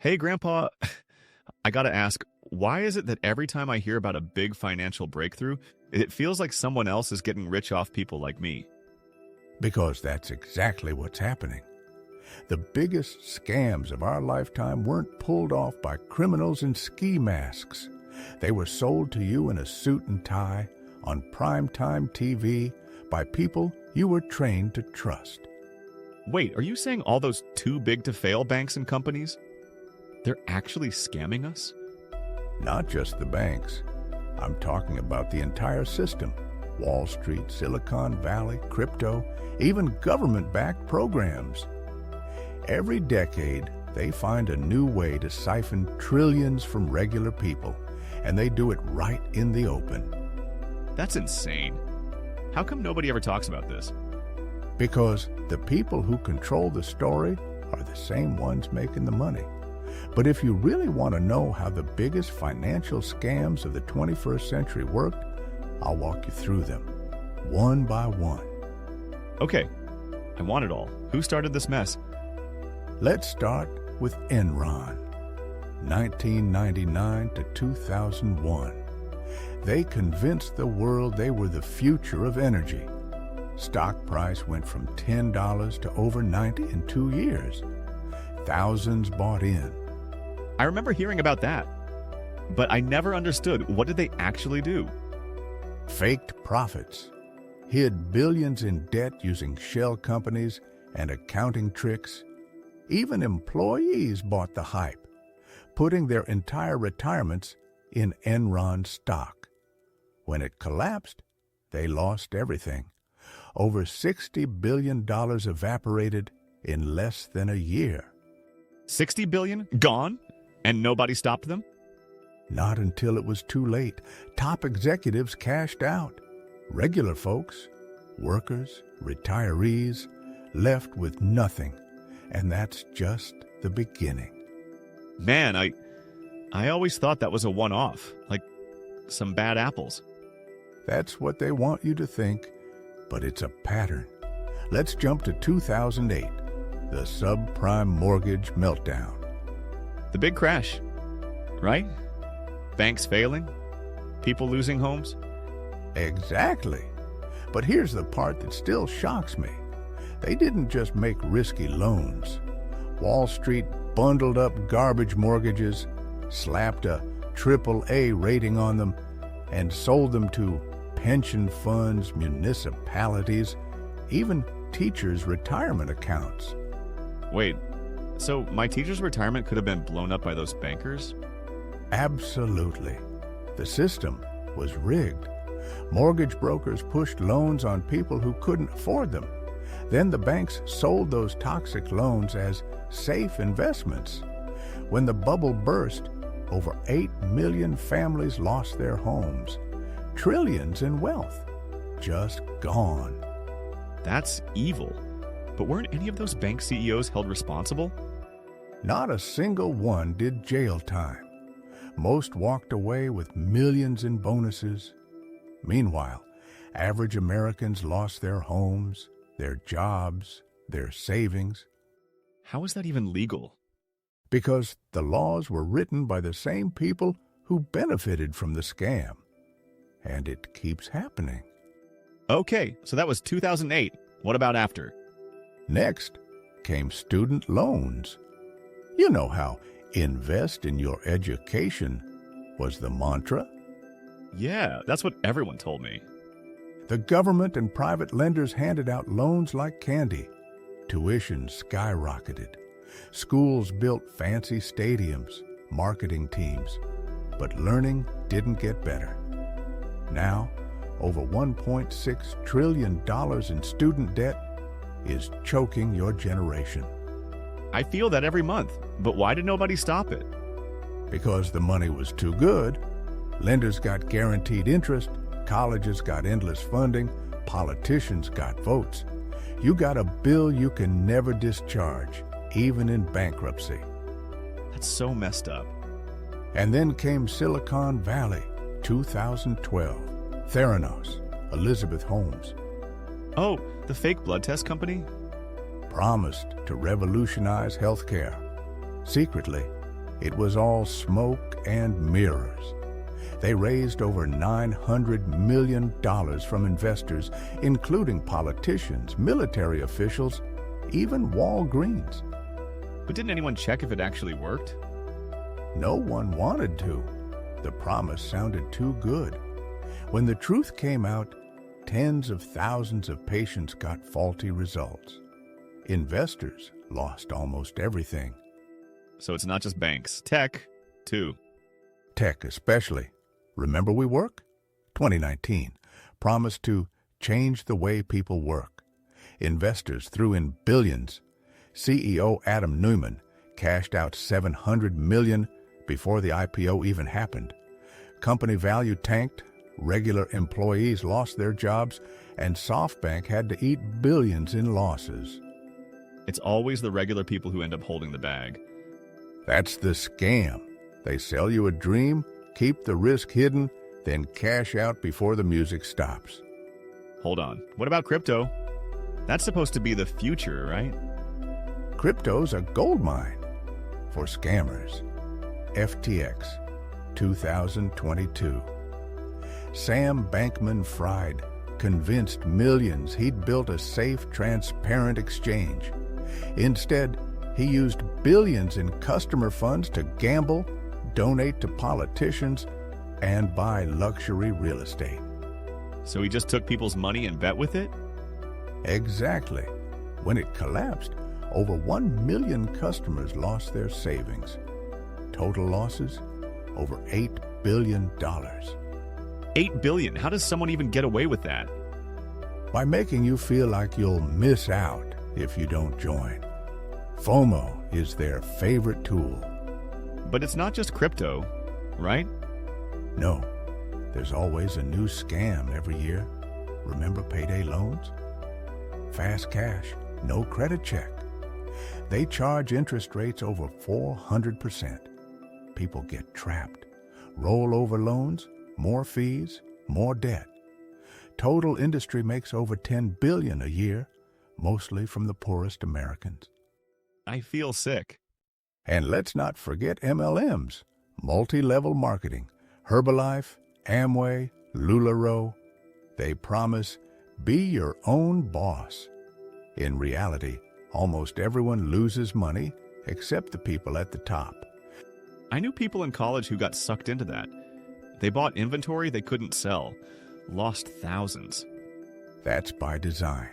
Hey, Grandpa, I gotta ask, why is it that every time I hear about a big financial breakthrough, it feels like someone else is getting rich off people like me? Because that's exactly what's happening. The biggest scams of our lifetime weren't pulled off by criminals in ski masks. They were sold to you in a suit and tie, on primetime TV, by people you were trained to trust. Wait, are you saying all those too big to fail banks and companies? They're actually scamming us? Not just the banks. I'm talking about the entire system. Wall Street, Silicon Valley, crypto, even government-backed programs. Every decade, they find a new way to siphon trillions from regular people, and they do it right in the open. That's insane. How come nobody ever talks about this? Because the people who control the story are the same ones making the money. But if you really want to know how the biggest financial scams of the 21st century worked, I'll walk you through them, one by one. Okay, I want it all. Who started this mess? Let's start with Enron, 1999 to 2001. They convinced the world they were the future of energy. Stock price went from $10 to over $90 in 2 years. Thousands bought in. I remember hearing about that, but I never understood, what did they actually do? Faked profits, hid billions in debt using shell companies and accounting tricks. Even employees bought the hype, putting their entire retirements in Enron stock. When it collapsed, they lost everything. Over $60 billion evaporated in less than a year. 60 billion? Gone? And nobody stopped them? Not until it was too late. Top executives cashed out. Regular folks, workers, retirees, left with nothing. And that's just the beginning. Man, I always thought that was a one-off, like some bad apples. That's what they want you to think, but it's a pattern. Let's jump to 2008, the subprime mortgage meltdown. The big crash, right? Banks failing? People losing homes? Exactly. But here's the part that still shocks me. They didn't just make risky loans. Wall Street bundled up garbage mortgages, slapped a AAA rating on them, and sold them to pension funds, municipalities, even teachers' retirement accounts. Wait, so my teacher's retirement could have been blown up by those bankers? Absolutely. The system was rigged. Mortgage brokers pushed loans on people who couldn't afford them. Then the banks sold those toxic loans as safe investments. When the bubble burst, over 8 million families lost their homes. Trillions in wealth just gone. That's evil. But weren't any of those bank CEOs held responsible? Not a single one did jail time. Most walked away with millions in bonuses. Meanwhile, average Americans lost their homes, their jobs, their savings. How is that even legal? Because the laws were written by the same people who benefited from the scam. And it keeps happening. Okay, so that was 2008. What about after? Next came student loans. You know how invest in your education was the mantra? Yeah, that's what everyone told me. The government and private lenders handed out loans like candy. Tuition skyrocketed. Schools built fancy stadiums, marketing teams. But learning didn't get better. Now, over $1.6 trillion in student debt is choking your generation. I feel that every month, but why did nobody stop it? Because the money was too good. Lenders got guaranteed interest, colleges got endless funding, politicians got votes. You got a bill you can never discharge, even in bankruptcy. That's so messed up. And then came Silicon Valley, 2012. Theranos, Elizabeth Holmes. Oh, the fake blood test company? Promised to revolutionize healthcare. Secretly, It was all smoke and mirrors. They raised over $900 million from investors, including politicians, military officials, even Walgreens. But didn't anyone check if it actually worked? No one wanted to. The promise sounded too good. When the truth came out, tens of thousands of patients got faulty results. Investors lost almost everything. So it's not just banks. Tech, too. Tech especially. Remember WeWork? 2019 promised to change the way people work. Investors threw in billions. CEO Adam Neumann cashed out $700 million before the IPO even happened. Company value tanked, regular employees lost their jobs, and SoftBank had to eat billions in losses. It's always the regular people who end up holding the bag. That's the scam. They sell you a dream, keep the risk hidden, then cash out before the music stops. Hold on. What about crypto? That's supposed to be the future, right? Crypto's a goldmine for scammers. FTX, 2022. Sam Bankman-Fried convinced millions he'd built a safe, transparent exchange. Instead, he used billions in customer funds to gamble, donate to politicians, and buy luxury real estate. So he just took people's money and bet with it? Exactly. When it collapsed, over 1 million customers lost their savings. Total losses? Over $8 billion. $8 billion? How does someone even get away with that? By making you feel like you'll miss out if you don't join. FOMO is their favorite tool. But it's not just crypto, right? No, there's always a new scam every year. Remember payday loans? Fast cash, no credit check. They charge interest rates over 400%. People get trapped. Rollover loans, more fees, more debt. Total industry makes over $10 billion a year, mostly from the poorest Americans. I feel sick. And let's not forget MLMs, multi-level marketing, Herbalife, Amway, LuLaRoe. They promise, be your own boss. In reality, almost everyone loses money except the people at the top. I knew people in college who got sucked into that. They bought inventory they couldn't sell, lost thousands. That's by design.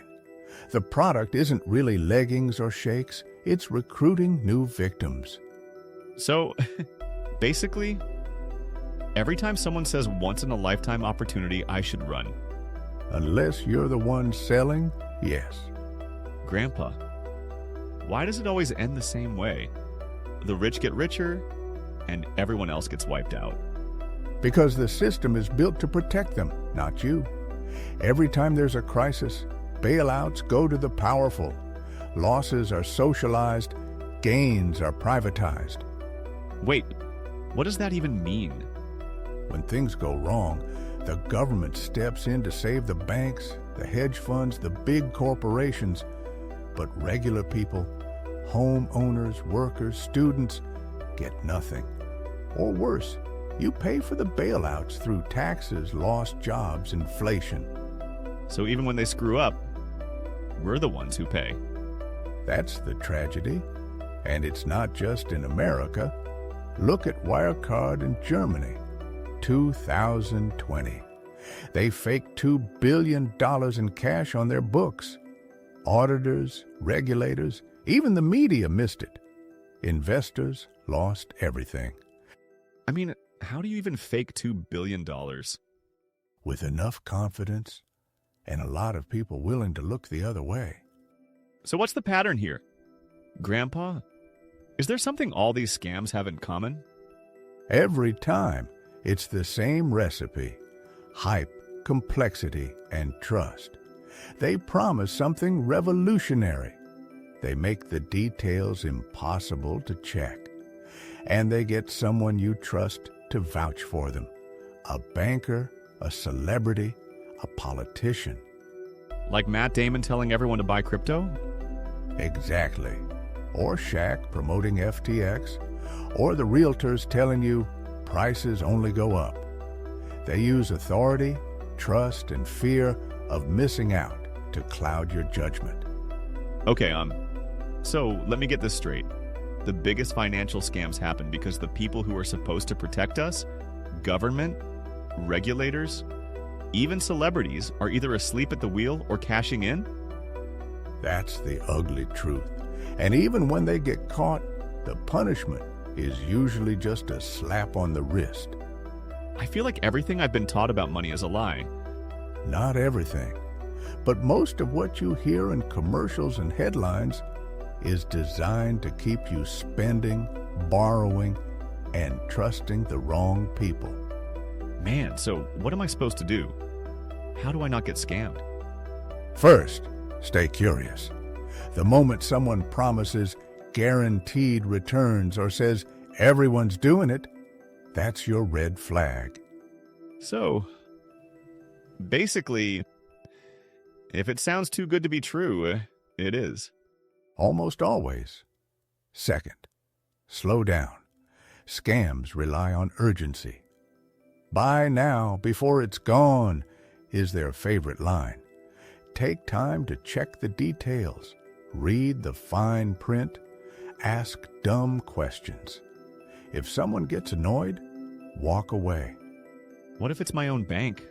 The product isn't really leggings or shakes, it's recruiting new victims. So, basically, every time someone says once-in-a-lifetime opportunity, I should run. Unless you're the one selling, yes. Grandpa, why does it always end the same way? The rich get richer, and everyone else gets wiped out. Because the system is built to protect them, not you. Every time there's a crisis, bailouts go to the powerful. Losses are socialized, gains are privatized. Wait, what does that even mean? When things go wrong, the government steps in to save the banks, the hedge funds, the big corporations. But regular people, homeowners, workers, students, get nothing. Or worse, you pay for the bailouts through taxes, lost jobs, inflation. So even when they screw up, we're the ones who pay. That's the tragedy. And it's not just in America. Look at Wirecard in Germany, 2020. They faked $2 billion in cash on their books. Auditors, regulators, even the media missed it. Investors lost everything. I mean, how do you even fake $2 billion? With enough confidence and a lot of people willing to look the other way. So what's the pattern here? Grandpa, is there something all these scams have in common? Every time, it's the same recipe: hype, complexity, and trust. They promise something revolutionary. They make the details impossible to check. And they get someone you trust to vouch for them. A banker, a celebrity, a politician. Like Matt Damon telling everyone to buy crypto? Exactly. Or Shaq promoting FTX. or the realtors telling you prices only go up. They use authority, trust, and fear of missing out to cloud your judgment. Okay, so let me get this straight. The biggest financial scams happen because the people who are supposed to protect us, government, regulators, even celebrities, are either asleep at the wheel or cashing in? That's the ugly truth. And even when they get caught, the punishment is usually just a slap on the wrist. I feel like everything I've been taught about money is a lie. Not everything, but most of what you hear in commercials and headlines is designed to keep you spending, borrowing, and trusting the wrong people. Man, so what am I supposed to do? How do I not get scammed? First, stay curious. The moment someone promises guaranteed returns or says everyone's doing it, that's your red flag. So, basically, if it sounds too good to be true, it is. Almost always. Second, slow down. Scams rely on urgency. Buy now before it's gone is their favorite line. Take time to check the details, read the fine print, ask dumb questions. If someone gets annoyed, walk away. What if it's my own bank?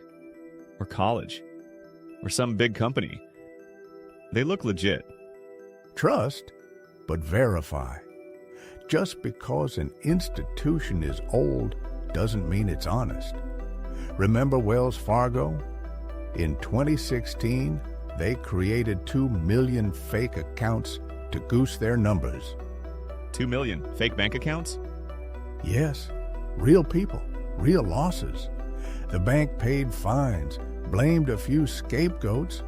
Or college? Or some big company? They look legit. Trust, but verify. Just because an institution is old doesn't mean it's honest. Remember Wells Fargo? In 2016, they created 2 million fake accounts to goose their numbers. 2 million fake bank accounts? Yes, real people, real losses. The bank paid fines, blamed a few scapegoats,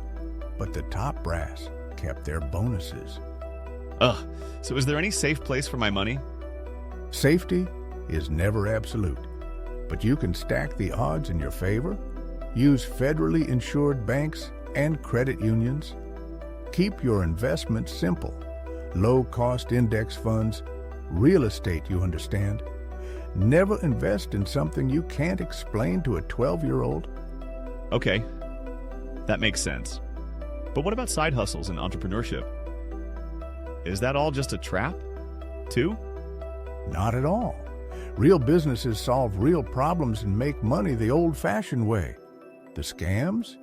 but the top brass kept their bonuses. Ugh, so is there any safe place for my money? Safety is never absolute, but you can stack the odds in your favor. Use federally insured banks and credit unions. Keep your investments simple. Low-cost index funds, real estate, you understand. Never invest in something you can't explain to a 12-year-old. Okay, that makes sense. But what about side hustles and entrepreneurship? Is that all just a trap, too? Not at all. Real businesses solve real problems and make money the old-fashioned way. The scams?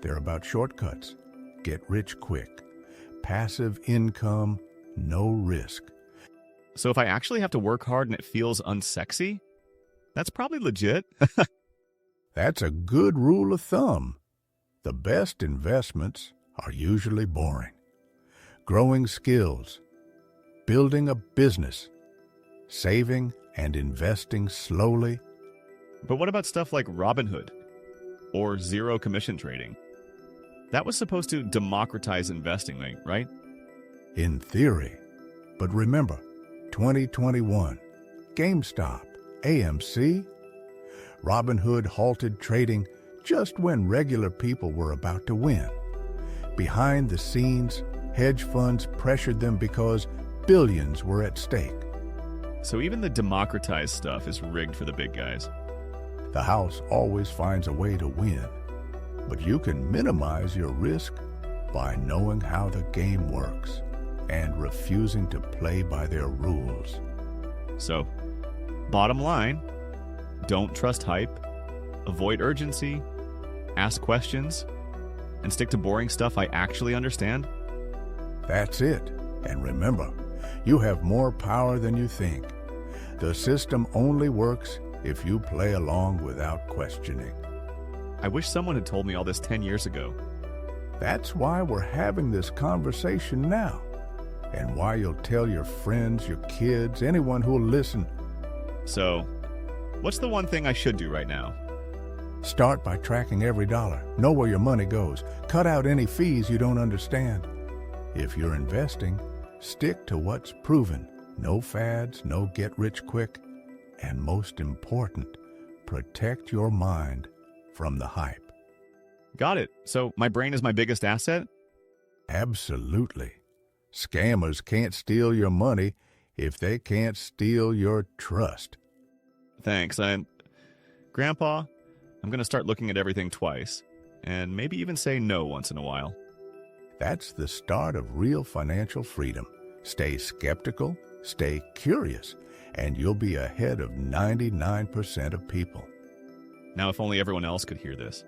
They're about shortcuts. Get rich quick. Passive income, no risk. So if I actually have to work hard and it feels unsexy, that's probably legit. That's a good rule of thumb. The best investments are usually boring. Growing skills, building a business, saving and investing slowly. But what about stuff like Robinhood or zero commission trading? That was supposed to democratize investing, right? In theory. But remember, 2021, GameStop, AMC. Robinhood halted trading just when regular people were about to win. Behind the scenes, hedge funds pressured them because billions were at stake. So even the democratized stuff is rigged for the big guys. The house always finds a way to win, but you can minimize your risk by knowing how the game works and refusing to play by their rules. So, bottom line, don't trust hype, avoid urgency, ask questions, and stick to boring stuff I actually understand. That's it. And remember, you have more power than you think. The system only works if you play along without questioning. I wish someone had told me all this 10 years ago. That's why we're having this conversation now, and why you'll tell your friends, your kids, anyone who'll listen. So, what's the one thing I should do right now? Start by tracking every dollar. Know where your money goes. Cut out any fees you don't understand. If you're investing, stick to what's proven. No fads, no get-rich-quick. And most important, protect your mind from the hype. Got it. So my brain is my biggest asset? Absolutely. Scammers can't steal your money if they can't steal your trust. Thanks. Grandpa, I'm going to start looking at everything twice, and maybe even say no once in a while. That's the start of real financial freedom. Stay skeptical, stay curious, and you'll be ahead of 99% of people. Now, if only everyone else could hear this.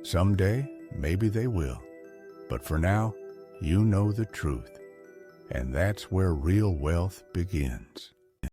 Someday, maybe they will. But for now, you know the truth. And that's where real wealth begins.